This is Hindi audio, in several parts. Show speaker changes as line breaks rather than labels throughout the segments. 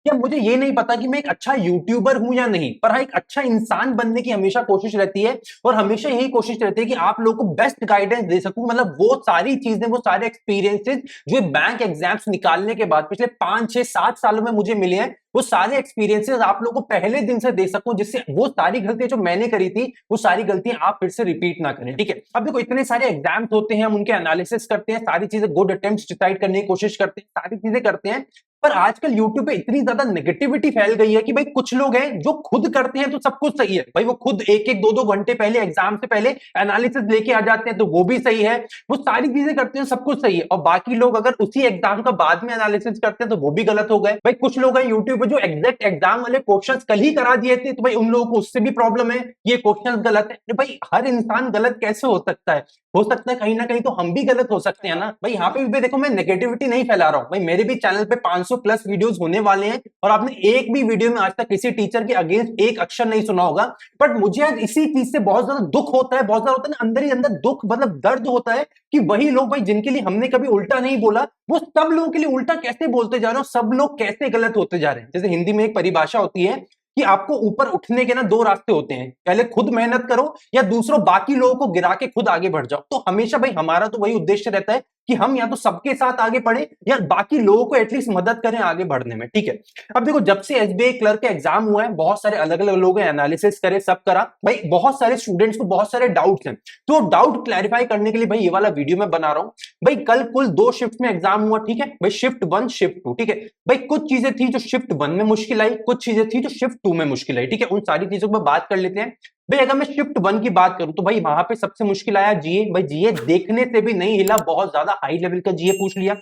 या मुझे ये नहीं पता कि मैं एक अच्छा यूट्यूबर हूं या नहीं, पर हाँ एक अच्छा इंसान बनने की हमेशा कोशिश रहती है, और हमेशा यही कोशिश रहती है कि आप लोगों को बेस्ट गाइडेंस दे सकूं। मतलब वो सारी चीजें, वो सारे एक्सपीरियंसेस जो बैंक एग्जाम्स निकालने के बाद पिछले 5 6 7 सालों में मुझे मिले हैं, वो सारे एक्सपीरियंसेस आप लोगों को पहले दिन से दे सकूं, जिससे वो सारी गलतियां जो मैंने करी थी वो सारी गलतियां आप फिर से रिपीट ना करें। ठीक है, अब देखो इतने सारे एग्जाम्स होते हैं, हम उनके एनालिसिस करते हैं, सारी चीजें गुड अटेम्प्ट्स डिसाइड करने की कोशिश करते हैं, सारी चीजें करते हैं, पर आजकल यूट्यूब पे इतनी ज्यादा नेगेटिविटी फैल गई है कि भाई कुछ लोग हैं जो खुद करते हैं तो सब कुछ सही है, भाई वो खुद एक एक दो दो घंटे पहले एग्जाम से पहले एनालिसिस लेके आ जाते हैं तो वो भी सही है, वो सारी चीजें करते हैं सब कुछ सही है, और बाकी लोग अगर उसी एग्जाम का बाद में एनालिसिस करते हैं तो वो भी गलत हो गए। भाई कुछ लोग हैं यूट्यूब पे जो एग्जैक्ट एग्जाम वाले क्वेश्चंस कल ही करा दिए थे, तो भाई उन लोगों को उससे भी प्रॉब्लम है, ये क्वेश्चंस गलत है। भाई हर इंसान गलत कैसे हो सकता है? हो सकता है कहीं ना कहीं तो हम भी गलत हो सकते हैं ना भाई। यहाँ पे भी देखो मैं नेगेटिविटी नहीं फैला रहा हूँ भाई, मेरे भी चैनल पे 500 प्लस वीडियोस होने वाले हैं, और आपने एक भी वीडियो में आज तक किसी टीचर के अगेंस्ट एक अक्षर नहीं सुना होगा। बट मुझे आज इसी चीज से बहुत ज्यादा दुख होता है, बहुत ज्यादा होता है ना, अंदर ही अंदर दुख मतलब दर्द होता है कि वही लोग भाई जिनके लिए हमने कभी उल्टा नहीं बोला, वो सब लोगों के लिए उल्टा कैसे बोलते जा रहे हो, सब लोग कैसे गलत होते जा रहे हैं। जैसे हिंदी में एक परिभाषा होती है कि आपको ऊपर उठने के ना दो रास्ते होते हैं, पहले खुद मेहनत करो या दूसरों बाकी लोगों को गिरा के खुद आगे बढ़ जाओ। तो हमेशा भाई हमारा तो वही उद्देश्य रहता है कि हम या तो सबके साथ आगे बढ़े या बाकी लोगों को एटलीस्ट मदद करें आगे बढ़ने में। ठीक है, अब देखो जब से एसबीआई क्लर्क का एग्जाम हुआ है, बहुत सारे अलग अलग लोगों ने एनालिसिस करे, सब करा भाई, बहुत सारे स्टूडेंट्स को बहुत सारे डाउट्स हैं, तो डाउट क्लैरिफाई करने के लिए भाई ये वाला वीडियो मैं बना रहा हूं। भाई कल कुल 2 शिफ्ट में एग्जाम हुआ, ठीक है भाई, शिफ्ट 1 शिफ्ट 2। ठीक है भाई, कुछ चीजें थी जो शिफ्ट 1 में मुश्किल आई, कुछ चीजें थी जो शिफ्ट 2 में मुश्किल आई। ठीक है, उन सारी चीजों पर बात कर लेते हैं। भाई अगर मैं शिफ्ट 1 की बात करूं तो भाई वहां पे सबसे मुश्किल आया जीए। भाई जीए देखने से भी नहीं हिला, बहुत ज्यादा हाई लेवल का जीए पूछ लिया।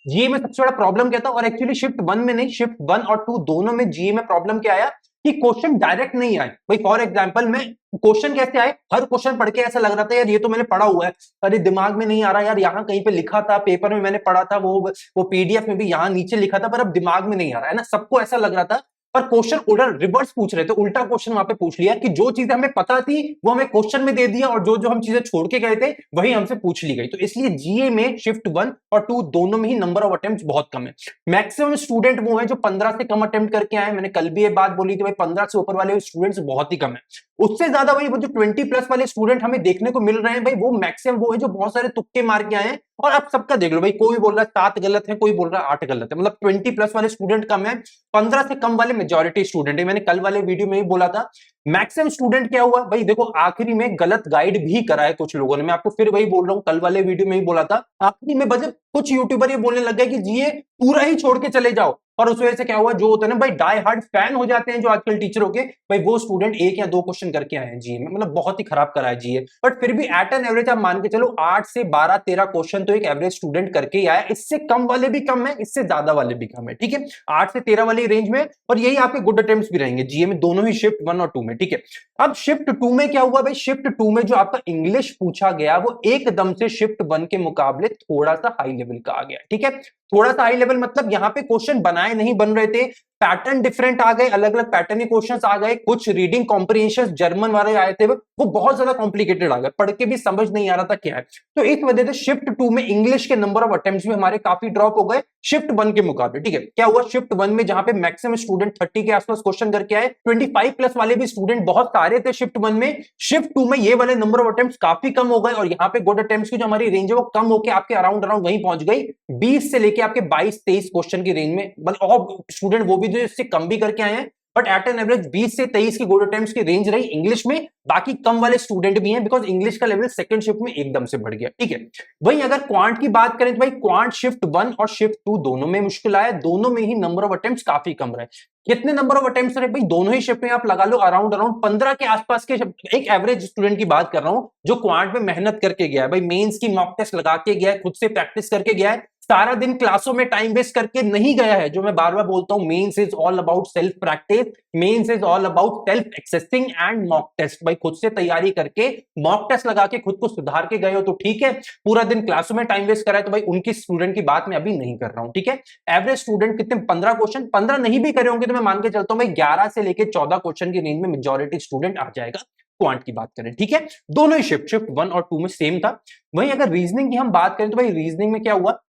जीए में सबसे बड़ा प्रॉब्लम क्या था, और एक्चुअली शिफ्ट 1 में नहीं, शिफ्ट 1 और 2 दोनों में जीए में प्रॉब्लम क्या आया कि क्वेश्चन डायरेक्ट नहीं आए। भाई फॉर एग्जांपल में क्वेश्चन कैसे आए, हर क्वेश्चन पढ़ के ऐसा लग रहा था यार ये तो मैंने पढ़ा हुआ है, अरे दिमाग में नहीं आ रहा यार, यहाँ कहीं पे लिखा था, पेपर में मैंने पढ़ा था, वो पीडीएफ में भी यहाँ नीचे लिखा था, पर अब दिमाग में नहीं आ रहा है ना, सबको ऐसा लग रहा था। पर क्वेश्चन उल्टा रिवर्स पूछ रहे थे, उल्टा क्वेश्चन वहां पे पूछ लिया कि जो चीजें हमें पता थी वो हमें क्वेश्चन में दे दिया, और जो जो हम चीजें छोड़ के गए थे वही हमसे पूछ ली गई। तो इसलिए जीए में शिफ्ट 1 और 2 दोनों में ही नंबर ऑफ अटेम्प्ट बहुत कम है। मैक्सिमम स्टूडेंट वो है जो 15 से कम अटेम्प्ट करके आए। मैंने कल भी ये बात बोली थी भाई, 15 से ऊपर वाले स्टूडेंट्स बहुत ही कम है। उससे ज्यादा भाई वो जो 20 प्लस वाले स्टूडेंट हमें देखने को मिल रहे हैं भाई, वो मैक्सिमम वो है जो बहुत सारे तुक्के मार के आए हैं। और आप सबका देख लो भाई, कोई बोल रहा है 7 गलत है, कोई बोल रहा है 8 गलत है, मतलब 20 प्लस वाले स्टूडेंट कम है, 15 से कम वाले मेजॉरिटी स्टूडेंट है। मैंने कल वाले वीडियो में भी बोला था। मैक्सिमम स्टूडेंट क्या हुआ भाई, देखो आखिरी में गलत गाइड भी करा है कुछ लोगों ने, मैं आपको फिर वही बोल रहा हूं, कल वाले वीडियो में ही बोला था। आखिरी में बजट कुछ यूट्यूबर ये बोलने लग गए कि जी ये पूरा ही छोड़ के चले जाओ, और उस वजह से क्या हुआ, जो होता है ना भाई डाई हार्ड फैन हो जाते हैं जो आजकल टीचरों के, भाई वो स्टूडेंट 1 या 2 क्वेश्चन करके आए हैं जीए में, मतलब बहुत ही खराब करा है जीए। बट फिर भी एट एन एवरेज आप मान के चलो 8 से 12 13 क्वेश्चन तो एक एवरेज स्टूडेंट करके ही आया। इससे कम वाले भी कम है, इससे ज्यादा वाले भी कम है। ठीक है, 8 से 13 वाली रेंज में, और यही आपके गुड अटेम्प्ट्स भी रहेंगे जीए में, दोनों ही शिफ्ट 1 और 2 में। ठीक है, अब शिफ्ट 2 में क्या हुआ भाई, शिफ्ट 2 में जो आपका इंग्लिश पूछा गया वो एकदम से शिफ्ट 1 के मुकाबले थोड़ा सा हाई लेवल का आ गया। ठीक है, थोड़ा सा हाई लेवल मतलब यहां पे क्वेश्चन बनाए नहीं बन रहे थे, पैटर्न डिफरेंट आ गए, अलग अलग पैटर्न के क्वेश्चंस आ गए, कुछ रीडिंग कॉम्प्रिहेंशन जर्मन वाले आए थे वो बहुत ज्यादा कॉम्प्लिकेटेड आ गए, पढ़ के भी समझ नहीं आ रहा था क्या है। तो इस वजह से शिफ्ट 2 में इंग्लिश के नंबर ऑफ अटेम्प्ट्स भी हमारे काफी ड्रॉप हो गए शिफ्ट 1 के मुकाबले। ठीक है, क्या हुआ शिफ्ट 1 में जहां पे मैक्सिमम स्टूडेंट 30 के आसपास क्वेश्चन करके आए, 25 प्लस वाले भी स्टूडेंट बहुत सारे थे शिफ्ट 1 में, शिफ्ट 2 में ये वाले नंबर ऑफ अटेम्प्ट्स काफी कम हो गए, और यहाँ पे गुड अटेम्प्ट्स की जो हमारी रेंज है वो कम होकर आपके अराउंड अराउंड वहीं पहुंच गई, 20 से लेके आपके 22-23 क्वेश्चन की रेंज में। मतलब और स्टूडेंट वो भी जो इससे कम भी करके आए हैं, बट एट एन एवरेज 20 से 23 की गुड अटेम्प्ट्स की रेंज रही इंग्लिश में। बाकी कम वाले स्टूडेंट भी हैं बिकॉज इंग्लिश का लेवल सेकंड शिफ्ट में एकदम से बढ़ गया। ठीक है, वहीं अगर क्वांट की बात करें तो भाई क्वांट शिफ्ट 1 और शिफ्ट 2 दोनों में मुश्किल आया, दोनों में ही नंबर ऑफ अटेम्प्ट्स काफी कम रहे। कितने नंबर ऑफ अटेम्प्ट्स रहे भाई, दोनों ही शिफ्ट में आप लगा लो अराउंड अराउंड 15 के आसपास के। एक एवरेज स्टूडेंट की बात कर रहा हूं जो क्वांट में मेहनत करके गया है भाई, मेंस की मॉक टेस्ट लगा के गया है, खुद से प्रैक्टिस करके गया है, सारा दिन क्लासों में टाइम वेस्ट करके नहीं गया है। जो मैं बार बार बोलता हूं, mains is all about self practice, mains is all about self accessing and mock test. भाई खुद से तैयारी करके मॉक टेस्ट लगा के खुद को सुधार के गए हो तो ठीक है, पूरा दिन क्लासों में टाइम वेस्ट करा है तो भाई उनकी स्टूडेंट की बात मैं अभी नहीं कर रहा हूं। ठीक है, एवरेज स्टूडेंट कितने 15 क्वेश्चन, 15 नहीं भी करे होंगे तो मैं मान के चलता हूं भाई 11 से लेकर 14 क्वेश्चन की रेंज में मेजॉरिटी स्टूडेंट आ जाएगा क्वांट की बात करें। ठीक है, दोनों ही शिफ्ट 1 और 2 में सेम था। वहीं अगर रीजनिंग की हम बात करें तो भाई रीजनिंग में क्या हुआ,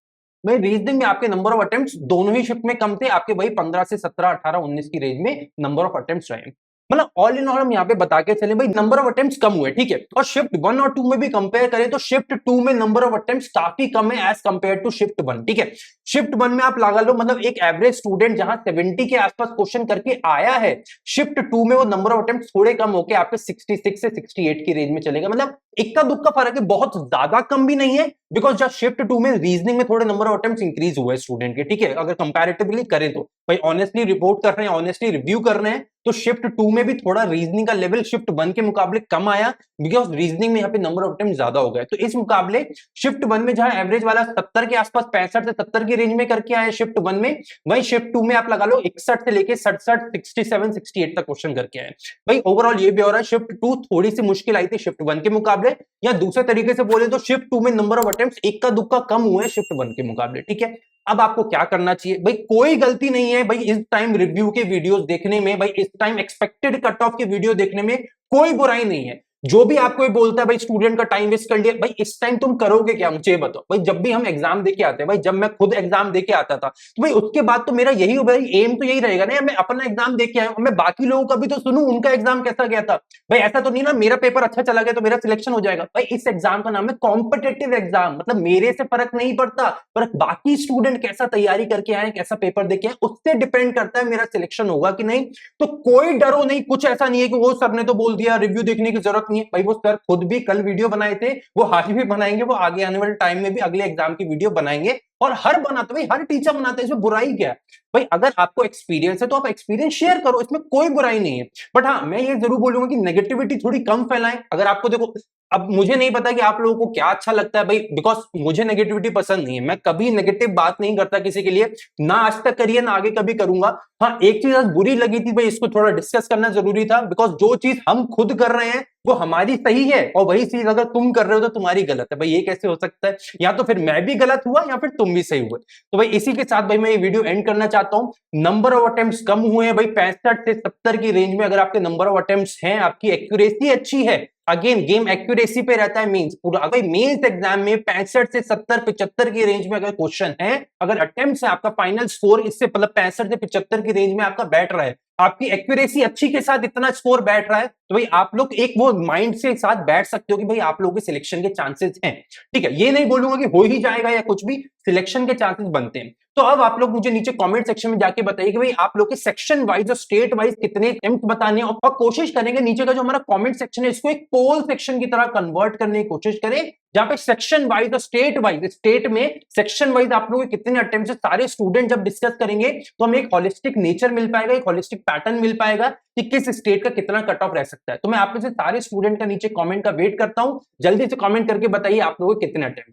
भाई रीजनिंग में आपके नंबर ऑफ अटेम्प्ट्स दोनों ही शिफ्ट में कम थे, आपके वही 15 से 17, 18, 19 की रेंज में नंबर ऑफ अटेम्प्ट्स रहे। मतलब ऑल इन ऑल हम यहाँ पे बता के चले भाई नंबर ऑफ अटेम्प्ट्स कम हुए, ठीक है। और शिफ्ट 1 और 2 में भी कंपेयर करें तो शिफ्ट 2 में नंबर ऑफ अटेम्प्ट्स काफी कम है एज कंपेयर टू शिफ्ट 1, ठीक है। शिफ्ट 1 में आप लगा लो मतलब एक एवरेज स्टूडेंट जहां 70 के आसपास क्वेश्चन करके आया है, शिफ्ट 2 में वो नंबर ऑफ अटेम्प्ट्स थोड़े कम होके आपके 66 से 68 की रेंज में चलेगा। मतलब इक्का दुक्का फर्क है, बहुत ज्यादा कम भी नहीं है, बिकॉज जब शिफ्ट 2 में रीजनिंग में थोड़े नंबर ऑफ अटेम्प्ट्स इंक्रीज हुए स्टूडेंट के, ठीक है। अगर कंपैरेटिवली करें तो भाई ऑनेस्टली रिपोर्ट कर रहे हैं, ऑनेस्टली रिव्यू कर रहे हैं, तो शिफ्ट 2 में भी थोड़ा रीजनिंग का लेवल शिफ्ट 1 के मुकाबले कम आया, बिकॉज रीजनिंग में यहाँ पे नंबर ऑफ अटेम्प्ट ज्यादा हो गए। तो इस मुकाबले शिफ्ट 1 में जहां एवरेज वाला 70 के आसपास 65 से 70 की रेंज में करके आए शिफ्ट 1 में, वही शिफ्ट 2 में आप लगा लो 61 से लेके 67, 67, 68 तक क्वेश्चन करके आए। भाई ओवरऑल ये भी हो रहा है शिफ्ट 2 थोड़ी सी मुश्किल आई थी शिफ्ट 1 के मुकाबले, या दूसरे तरीके से बोले तो शिफ्ट 2 में नंबर ऑफ अटेम्प्ट इक्का दुक्का कम हुए शिफ्ट 1 के मुकाबले, ठीक है। अब आपको क्या करना चाहिए भाई, कोई गलती नहीं है भाई इस टाइम रिव्यू के वीडियोस देखने में, भाई इस टाइम एक्सपेक्टेड कट ऑफ के वीडियो देखने में कोई बुराई नहीं है। जो भी आपको बोलता है भाई स्टूडेंट का टाइम वेस्ट कर लिया, भाई इस टाइम तुम करोगे क्या मुझे बताओ। भाई जब भी हम एग्जाम देके आते हैं, भाई जब मैं खुद एग्जाम देके आता था तो भाई उसके बाद तो मेरा यही भाई एम तो यही रहेगा ना, मैं अपना एग्जाम देके आया, मैं बाकी लोगों का भी तो सुनूं उनका एग्जाम कैसा गया था। भाई ऐसा तो नहीं ना मेरा पेपर अच्छा चला गया तो मेरा सिलेक्शन हो जाएगा। भाई इस एग्जाम का नाम है कॉम्पिटेटिव एग्जाम, मतलब मेरे से फर्क नहीं पड़ता, पर बाकी स्टूडेंट कैसा तैयारी करके आए, कैसा पेपर देके आए, उससे डिपेंड करता है मेरा सिलेक्शन होगा कि नहीं। तो कोई डरो नहीं, कुछ ऐसा नहीं है कि वो सर ने तो बोल दिया रिव्यू देखने की जरूरत नहीं है। भाई वो सर खुद भी कल वीडियो बनाए थे, वो आज भी बनाएंगे, वो आगे आने वाले टाइम में भी अगले एग्जाम की वीडियो बनाएंगे, और हर बनाते भाई हर टीचर बनाते हैं, इसमें बुराई क्या है। भाई अगर आपको एक्सपीरियंस है तो आप एक्सपीरियंस शेयर करो, इसमें कोई बुराई नहीं है। बट हाँ मैं ये जरूर बोलूंगा कि नेगेटिविटी थोड़ी कम फैलाएं। अगर आपको देखो, अब मुझे नहीं पता कि आप लोगों को क्या अच्छा लगता है भाई, बिकॉज मुझे नेगेटिविटी पसंद नहीं है, मैं कभी नेगेटिव बात नहीं करता किसी के लिए, ना आज तक करिए ना आगे कभी करूंगा। हाँ एक चीज आज बुरी लगी थी भाई, इसको थोड़ा डिस्कस करना जरूरी था, बिकॉज जो चीज हम खुद कर रहे हैं वो हमारी सही है, और वही चीज अगर तुम कर रहे हो तो तुम्हारी गलत है। भाई ये कैसे हो सकता है, या तो फिर मैं भी गलत हुआ या फिर तुम भी सही हुए। तो भाई इसी के साथ भाई मैं ये वीडियो एंड करना चाहता हूं। नंबर ऑफ अटेम्प्ट्स कम हुए हैं भाई 65 से 70 की रेंज में, अगर आपके नंबर ऑफ अटेम्प्ट्स हैं, आपकी एक्यूरेसी अच्छी है, अगेन गेम एक्यूरेसी पे रहता है मेंस पूरा। अगर मेंस एग्जाम में 65 से 70, 75 की रेंज में अगर क्वेश्चन है, अगर अटेम्प्ट्स है, आपका फाइनल स्कोर इससे मतलब 65 से 75 की रेंज में आपका बैठ रहा है, आपकी एक्यूरेसी अच्छी के साथ इतना स्कोर बैठ रहा है, तो भाई आप लोग एक वो माइंड से साथ बैठ सकते हो कि भाई आप लोगों के सिलेक्शन के चांसेस हैं, ठीक है। ये नहीं बोलूंगा कि हो ही जाएगा या कुछ भी, सिलेक्शन के चांसेस बनते हैं। तो अब आप लोग मुझे नीचे कमेंट सेक्शन में जाके बताइए कि भाई आप लोग के सेक्शन वाइज और स्टेट वाइज कितने अटेम्प्ट बताने, और कोशिश करेंगे नीचे का जो हमारा कमेंट सेक्शन है इसको एक पोल सेक्शन की तरह कन्वर्ट करने की कोशिश करें, जहां पे सेक्शन वाइज और स्टेट वाइज, स्टेट में सेक्शन वाइज आप लोगों के कितने अटेम्प्ट है सारे स्टूडेंट जब डिस्कस करेंगे तो हमें एक होलिस्टिक नेचर मिल पाएगा, एक होलिस्टिक पैटर्न मिल पाएगा कि किस स्टेट का कितना कट ऑफ रह सकता है। तो मैं आप में से सारे स्टूडेंट का नीचे कमेंट का वेट करता हूं, जल्दी से कमेंट करके बताइए आप लोगों के कितने अटेम्प्ट।